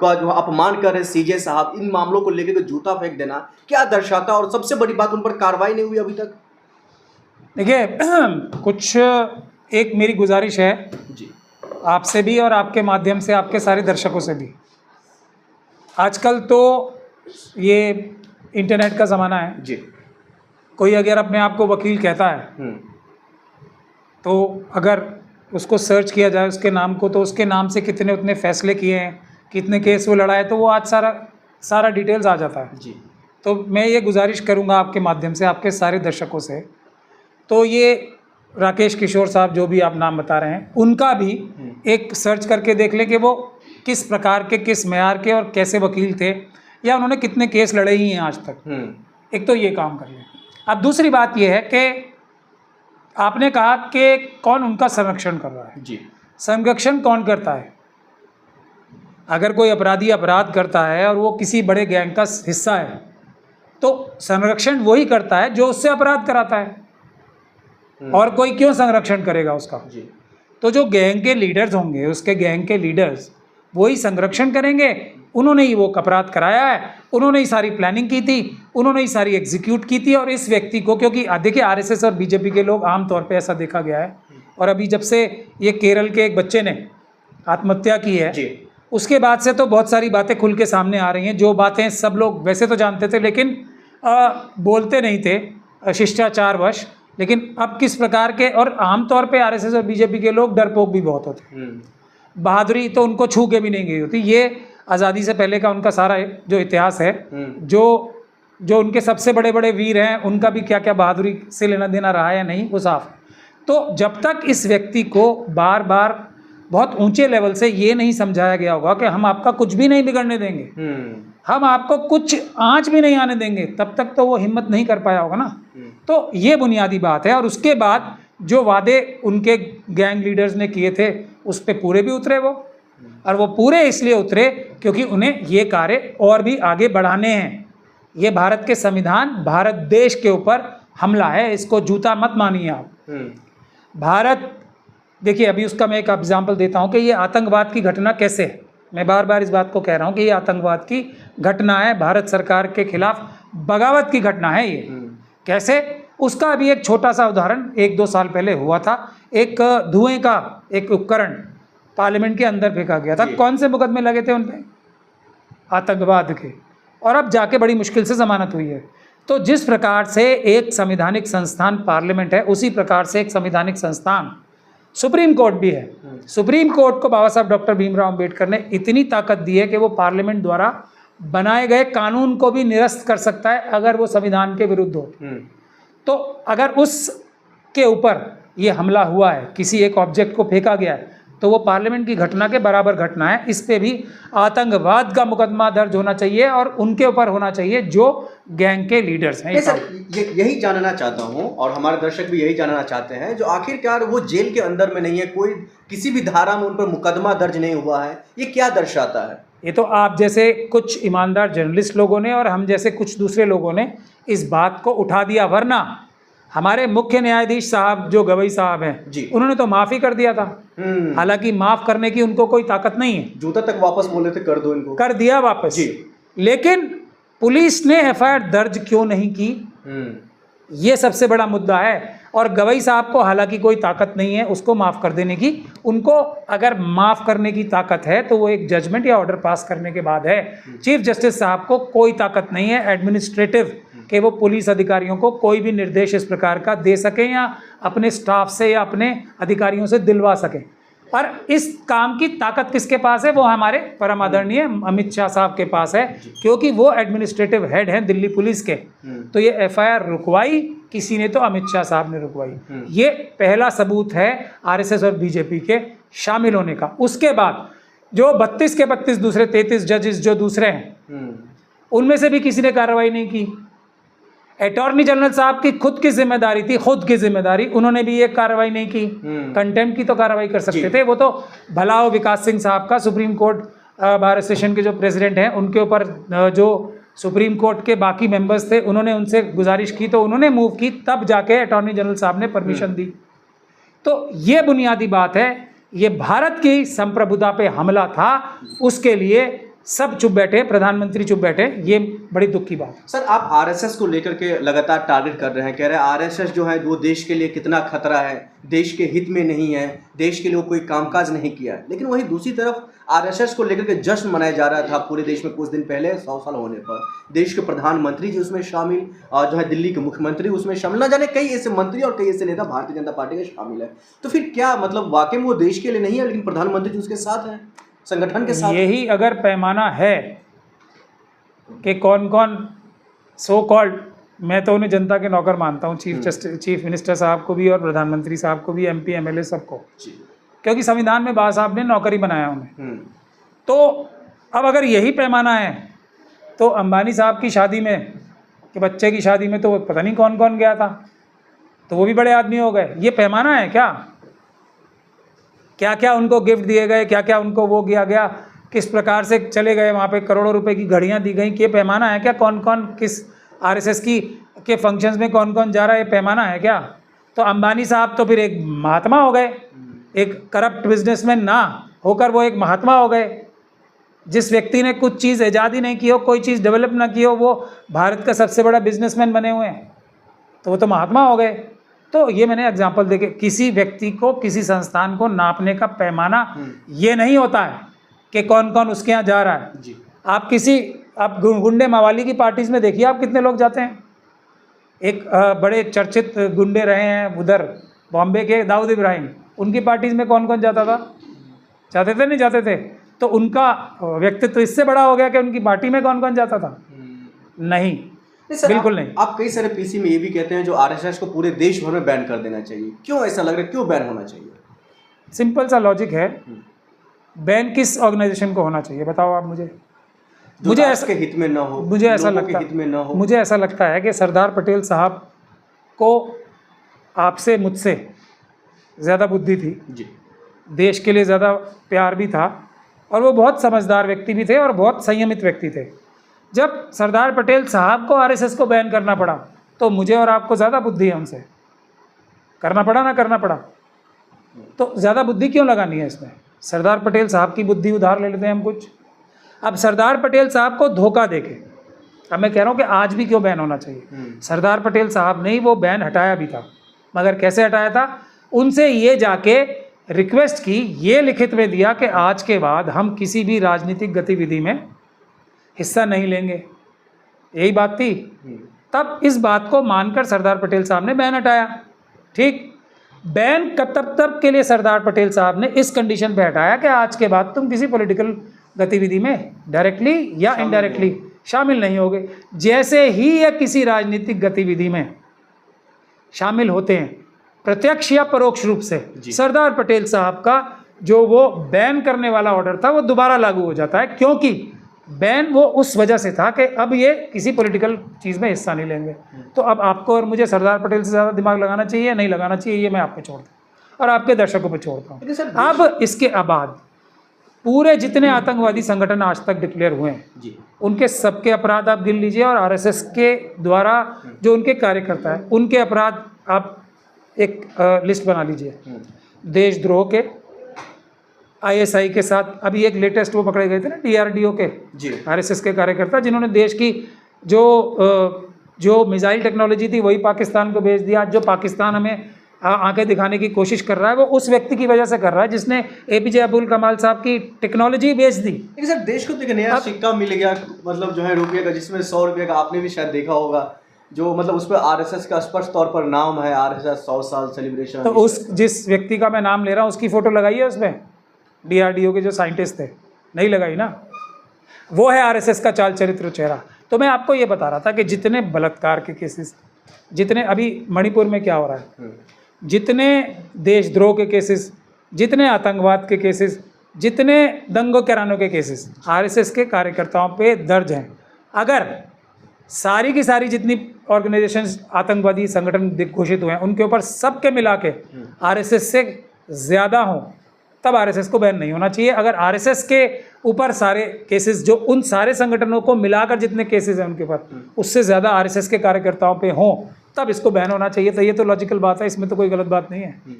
का जो अपमान कर रहे सीजे साहब, इन मामलों को लेकर जूता फेंक देना क्या दर्शाता है? और सबसे बड़ी बात, उन पर कार्रवाई नहीं हुई अभी तक। देखिए, कुछ एक मेरी गुजारिश है जी आपसे भी और आपके माध्यम से आपके सारे दर्शकों से भी। आजकल तो ये इंटरनेट का ज़माना है। जी। कोई अगर अपने आप को वकील कहता है तो अगर उसको सर्च किया जाए उसके नाम को, तो उसके नाम से कितने उतने फैसले किए हैं, कितने केस वो लड़ा है, तो वो आज सारा डिटेल्स आ जाता है। जी। तो मैं ये गुजारिश करूँगा आपके माध्यम से आपके सारे दर्शकों से, तो ये राकेश किशोर साहब जो भी आप नाम बता रहे हैं, उनका भी एक सर्च करके देख लें कि वो किस प्रकार के, किस मेयार के और कैसे वकील थे, या उन्होंने कितने केस लड़े ही हैं आज तक। एक तो ये काम कर लें। अब दूसरी बात ये है कि आपने कहा कि कौन उनका संरक्षण कर रहा है। जी। संरक्षण कौन करता है? अगर कोई अपराधी अपराध करता है और वो किसी बड़े गैंग का हिस्सा है, तो संरक्षण वही करता है जो उससे अपराध कराता है। और कोई क्यों संरक्षण करेगा उसका? जी। तो जो गैंग के लीडर्स होंगे, उसके गैंग के लीडर्स वही संरक्षण करेंगे। उन्होंने ही वो अपराध कराया है, उन्होंने ही सारी प्लानिंग की थी, उन्होंने ही सारी एग्जीक्यूट की थी। और इस व्यक्ति को, क्योंकि देखिए आरएसएस और बीजेपी के लोग आमतौर पे ऐसा देखा गया है, और अभी जब से ये केरल के एक बच्चे ने आत्महत्या की है जी। उसके बाद से तो बहुत सारी बातें खुल के सामने आ रही हैं, जो बातें सब लोग वैसे तो जानते थे लेकिन बोलते नहीं थे शिष्टाचारवश। लेकिन अब किस प्रकार के, और आमतौर पे आरएसएस और बीजेपी के लोग डरपोक भी बहुत होते हैं, बहादुरी तो उनको छू के भी नहीं गई होती। ये आज़ादी से पहले का उनका सारा जो इतिहास है, जो उनके सबसे बड़े बड़े वीर हैं, उनका भी क्या क्या बहादुरी से लेना देना रहा है या नहीं, वो साफ है। तो जब तक इस व्यक्ति को बार बार बहुत ऊंचे लेवल से ये नहीं समझाया गया होगा कि हम आपका कुछ भी नहीं बिगड़ने देंगे, हम आपको कुछ आंच भी नहीं आने देंगे, तब तक तो वो हिम्मत नहीं कर पाया होगा ना। तो ये बुनियादी बात है। और उसके बाद जो वादे उनके गैंग लीडर्स ने किए थे उस पर पूरे भी उतरे वो, और वो पूरे इसलिए उतरे क्योंकि उन्हें ये कार्य और भी आगे बढ़ाने हैं। ये भारत के संविधान, भारत देश के ऊपर हमला है, इसको जूता मत मानिए आप। भारत, देखिए अभी उसका मैं एक एग्जाम्पल देता हूँ कि ये आतंकवाद की घटना कैसे है। मैं बार बार इस बात को कह रहा हूँ कि ये आतंकवाद की घटना है, भारत सरकार के खिलाफ बगावत की घटना है ये। कैसे? उसका अभी एक छोटा सा उदाहरण 1-2 साल पहले हुआ था। एक धुएं का एक उपकरण पार्लियामेंट के अंदर फेंका गया था। कौन से मुकदमे लगे थे उन पे? आतंकवाद के। और अब जाके बड़ी मुश्किल से जमानत हुई है। तो जिस प्रकार से एक संवैधानिक संस्थान पार्लियामेंट है, उसी प्रकार से एक संवैधानिक संस्थान सुप्रीम कोर्ट भी है। सुप्रीम कोर्ट को बाबा साहब डॉक्टर भीमराव अंबेडकर ने इतनी ताकत दी है कि वो पार्लियामेंट द्वारा बनाए गए कानून को भी निरस्त कर सकता है अगर वो संविधान के विरुद्ध हो। तो अगर उसके ऊपर ये हमला हुआ है, किसी एक ऑब्जेक्ट को फेंका गया है, तो वो पार्लियामेंट की घटना के बराबर घटना है। इस पे भी आतंकवाद का मुकदमा दर्ज होना चाहिए और उनके ऊपर होना चाहिए जो गैंग के लीडर्स हैं। सर, यही जानना चाहता हूं और हमारे दर्शक भी यही जानना चाहते हैं, जो आखिरकार वो जेल के अंदर में नहीं है, कोई किसी भी धारा में उन पर मुकदमा दर्ज नहीं हुआ है, ये क्या दर्शाता है? ये तो आप जैसे कुछ ईमानदार जर्नलिस्ट लोगों ने और हम जैसे कुछ दूसरे लोगों ने इस बात को उठा दिया, वरना हमारे मुख्य न्यायाधीश साहब जो गवई साहब हैं, उन्होंने तो माफ़ी कर दिया था। हालांकि माफ़ करने की उनको कोई ताकत नहीं है। जूता तक वापस बोले थे, कर दो इनको, कर दिया वापस जी। लेकिन पुलिस ने एफआईआर दर्ज क्यों नहीं की, ये सबसे बड़ा मुद्दा है। और गवई साहब को हालांकि कोई ताकत नहीं है उसको माफ़ कर देने की। उनको अगर माफ़ करने की ताकत है तो वो एक जजमेंट या ऑर्डर पास करने के बाद है। चीफ जस्टिस साहब को कोई ताकत नहीं है एडमिनिस्ट्रेटिव कि वो पुलिस अधिकारियों को कोई भी निर्देश इस प्रकार का दे सकें या अपने स्टाफ से या अपने अधिकारियों से दिलवा सकें। और इस काम की ताकत किसके पास है? वो हमारे परम आदरणीय अमित शाह साहब के पास है, क्योंकि वो एडमिनिस्ट्रेटिव हेड हैं दिल्ली पुलिस के। तो ये एफआईआर रुकवाई किसी ने, तो अमित शाह साहब ने रुकवाई। ये पहला सबूत है आरएसएस और बीजेपी के शामिल होने का। उसके बाद जो 32 के 32 दूसरे 33 जजेस जो दूसरे हैं, उनमें से भी किसी ने कार्रवाई नहीं की। अटॉर्नी जनरल साहब की खुद की जिम्मेदारी थी, खुद की जिम्मेदारी, उन्होंने भी एक कार्रवाई नहीं की। कंटेम्प्ट की तो कार्रवाई कर सकते थे, वो तो भलाओ विकास सिंह साहब का, सुप्रीम कोर्ट बार एसोसिएशन के जो प्रेसिडेंट हैं, उनके ऊपर जो सुप्रीम कोर्ट के बाकी मेंबर्स थे उन्होंने उनसे गुजारिश की तो उन्होंने मूव की, तब जाके अटॉर्नी जनरल साहब ने परमिशन दी। तो ये बुनियादी बात है, ये भारत की संप्रभुता पे हमला था, उसके लिए सब चुप बैठे, प्रधानमंत्री चुप बैठे, ये बड़ी दुख की बात है। सर, आप आरएसएस को लेकर के लगातार टारगेट कर रहे हैं, कह रहे हैं आरएसएस जो है वो देश के लिए कितना खतरा है, देश के हित में नहीं है, देश के लिए कोई कामकाज नहीं किया है। लेकिन वहीं दूसरी तरफ आरएसएस को लेकर के जश्न मनाया जा रहा था पूरे देश में कुछ दिन पहले 100 साल होने पर। देश के प्रधानमंत्री जी उसमें शामिल, और जो है दिल्ली के मुख्यमंत्री उसमें शामिल, न जाने कई ऐसे मंत्री और कई ऐसे नेता भारतीय जनता पार्टी के शामिल है। तो फिर क्या मतलब वाकई में वो देश के लिए नहीं है, लेकिन प्रधानमंत्री जी उसके साथ हैं, संगठन के साथ? यही अगर पैमाना है कि कौन कौन सो कॉल्ड, मैं तो उन्हें जनता के नौकर मानता हूँ, चीफ मिनिस्टर साहब को भी और प्रधानमंत्री साहब को भी, MP MLA सबको, क्योंकि संविधान में बाबा साहब ने नौकरी बनाया उन्हें। तो अब अगर यही पैमाना है तो अंबानी साहब की शादी में, कि बच्चे की शादी में, तो पता नहीं कौन कौन गया था, तो वो भी बड़े आदमी हो गए। ये पैमाना है क्या? क्या क्या उनको गिफ्ट दिए गए, क्या क्या उनको वो किया गया, किस प्रकार से चले गए वहाँ पे, करोड़ों रुपए की घड़ियाँ दी गई, कि ये पैमाना है क्या? कौन कौन किस RSS के फंक्शंस में कौन कौन जा रहा है, ये पैमाना है क्या? तो अंबानी साहब तो फिर एक महात्मा हो गए, एक करप्ट बिजनेसमैन ना होकर वो एक महात्मा हो गए। जिस व्यक्ति ने कुछ चीज़ ईजाद ही नहीं की हो, कोई चीज़ डेवलप ना की हो, वो भारत का सबसे बड़ा बिजनेसमैन बने हुए हैं, तो वो तो महात्मा हो गए। तो ये मैंने एग्जांपल देके, किसी व्यक्ति को, किसी संस्थान को नापने का पैमाना ये नहीं होता है कि कौन कौन उसके यहाँ जा रहा है जी। आप गुंडे मवाली की पार्टीज में देखिए आप कितने लोग जाते हैं। एक बड़े चर्चित गुंडे रहे हैं उधर बॉम्बे के, दाऊद इब्राहिम, उनकी पार्टीज में कौन कौन जाता था? जाते थे नहीं जाते थे? तो उनका व्यक्तित्व इससे बड़ा हो गया कि उनकी पार्टी में कौन कौन जाता था? नहीं, बिल्कुल नहीं। आप कई सारे PC में ये भी कहते हैं जो RSS को पूरे देश भर में बैन कर देना चाहिए, क्यों ऐसा लग रहा है, क्यों बैन होना चाहिए? सिंपल सा लॉजिक है, बैन किस ऑर्गेनाइजेशन को होना चाहिए बताओ आप मुझे? मुझे ऐसा के हित में ना हो, मुझे ऐसा लोगों के लगता हित में ना हो। मुझे ऐसा लगता है कि सरदार पटेल साहब को आपसे मुझसे ज़्यादा बुद्धि थी जी, देश के लिए ज़्यादा प्यार भी था, और वो बहुत समझदार व्यक्ति भी थे और बहुत संयमित व्यक्ति थे। जब सरदार पटेल साहब को RSS को बैन करना पड़ा तो मुझे और आपको ज़्यादा बुद्धि है उनसे, करना पड़ा ना करना पड़ा, तो ज़्यादा बुद्धि क्यों लगानी है इसमें? सरदार पटेल साहब की बुद्धि उधार ले लेते हैं हम कुछ। अब सरदार पटेल साहब को धोखा देके, अब मैं कह रहा हूँ कि आज भी क्यों बैन होना चाहिए। सरदार पटेल साहब ने ही वो बैन हटाया भी था, मगर कैसे हटाया था? उनसे ये जाके रिक्वेस्ट की, ये लिखित में दिया कि आज के बाद हम किसी भी राजनीतिक गतिविधि में हिस्सा नहीं लेंगे, यही बात थी। तब इस बात को मानकर सरदार पटेल साहब ने बैन हटाया। ठीक, बैन तब के लिए सरदार पटेल साहब ने इस कंडीशन पे हटाया कि आज के बाद तुम किसी पॉलिटिकल गतिविधि में डायरेक्टली या इनडायरेक्टली शामिल नहीं होगे। जैसे ही या किसी राजनीतिक गतिविधि में शामिल होते हैं, प्रत्यक्ष या परोक्ष रूप से, सरदार पटेल साहब का जो वो बैन करने वाला ऑर्डर था वो दोबारा लागू हो जाता है, क्योंकि बैन वो उस वजह से था कि अब ये किसी पॉलिटिकल चीज़ में हिस्सा नहीं लेंगे। तो अब आपको और मुझे सरदार पटेल से ज़्यादा दिमाग लगाना चाहिए या नहीं लगाना चाहिए, ये मैं आप पे छोड़ता हूँ और आपके दर्शकों पे छोड़ता हूँ। अब इसके बाद पूरे जितने आतंकवादी संगठन आज तक डिक्लेयर हुए हैं उनके सबके अपराध आप गिन लीजिए, और RSS के द्वारा जो उनके कार्यकर्ता हैं उनके अपराध आप एक लिस्ट बना लीजिए। देशद्रोह के, ISI के साथ अभी एक लेटेस्ट वो पकड़े गए थे ना DRDO के RSS के कार्यकर्ता, जिन्होंने देश की जो मिसाइल टेक्नोलॉजी थी वही पाकिस्तान को भेज दिया। जो पाकिस्तान हमें आंखें दिखाने की कोशिश कर रहा है वो उस व्यक्ति की वजह से कर रहा है जिसने APJ अब्दुल कमाल साहब की टेक्नोलॉजी बेच दी। लेकिन सर देश को तो एक नया सिक्का मिल गया, मतलब जो है रुपये का, जिसमें 100 रुपये का, आपने भी शायद देखा होगा, जो मतलब उस पर RSS का स्पष्ट तौर पर नाम है, RSS 100 साल सेलिब्रेशन। तो उस जिस व्यक्ति का मैं नाम ले रहा हूँ उसकी फ़ोटो लगाई है उसमें, DRDO के जो साइंटिस्ट थे, नहीं लगाई ना। वो है RSS का चाल चरित्र चेहरा। तो मैं आपको ये बता रहा था कि जितने बलात्कार के केसेस, जितने अभी मणिपुर में क्या हो रहा है, जितने देशद्रोह के केसेस, जितने आतंकवाद के केसेस, जितने दंगों करानों के केसेस RSS के कार्यकर्ताओं पे दर्ज हैं, अगर सारी की सारी जितनी ऑर्गेनाइजेशंस आतंकवादी संगठन घोषित हुए हैं उनके ऊपर सबके मिला के RSS से ज़्यादा हों, तब RSS को बैन नहीं होना चाहिए। अगर RSS के ऊपर सारे केसेस, जो उन सारे संगठनों को मिलाकर जितने केसेस हैं उनके ऊपर, उससे ज़्यादा RSS के कार्यकर्ताओं पे हों, तब इसको बैन होना चाहिए। तो ये तो लॉजिकल बात है, इसमें तो कोई गलत बात नहीं है।